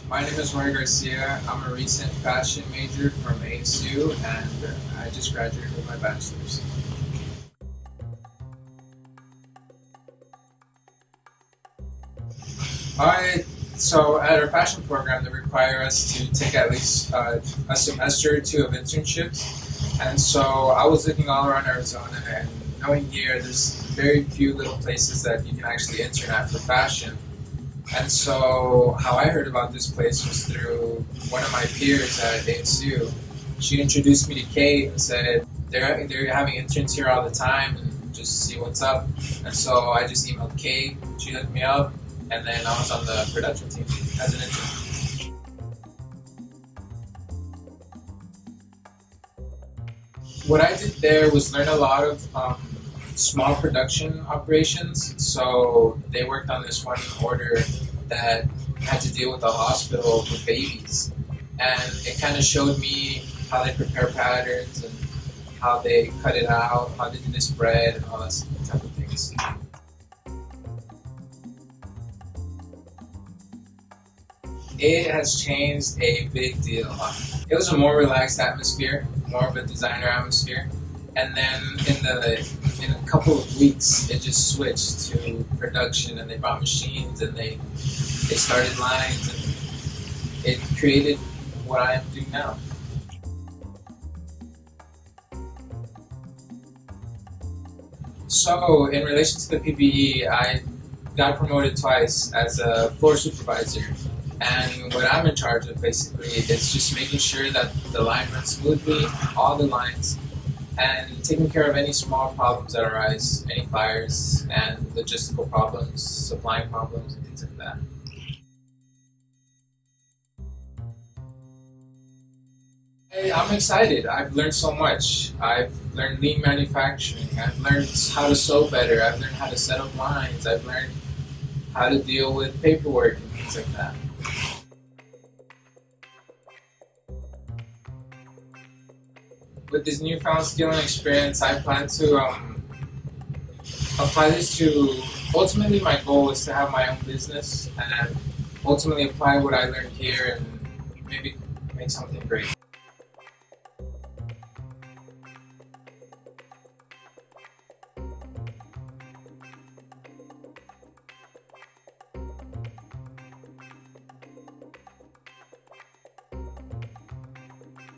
My name is Jorge Garcia. I'm a recent fashion major from ASU and I just graduated with my bachelor's. So at our fashion program, they require us to take at least a semester or two of internships. And so I was looking all around Arizona, and knowing here, there's very few little places that you can actually intern at for fashion. And so how I heard about this place was through one of my peers at ASU. She introduced me to Kate and said, they're having interns here all the time and just see what's up. And so I just emailed Kate, she hooked me up, and then I was on the production team as an intern. What I did there was learn a lot of small production operations. So they worked on this one order that had to deal with a hospital with babies. And it kind of showed me how they prepare patterns and how they cut it out, how they do the spread and all that type of things. It has changed a big deal. It was a more relaxed atmosphere, more of a designer atmosphere. And then in a couple of weeks, it just switched to production, and they brought machines and they started lines, and it created what I am doing now. So in relation to the PPE, I got promoted twice as a floor supervisor. And what I'm in charge of basically is just making sure that the line runs smoothly, all the lines, and taking care of any small problems that arise, any fires and logistical problems, supplying problems, and things like that. I'm excited. I've learned so much. I've learned lean manufacturing. I've learned how to sew better. I've learned how to set up lines. I've learned how to deal with paperwork and things like that. With this newfound skill and experience, I plan to apply this to, ultimately my goal is to have my own business and ultimately apply what I learned here and maybe make something great.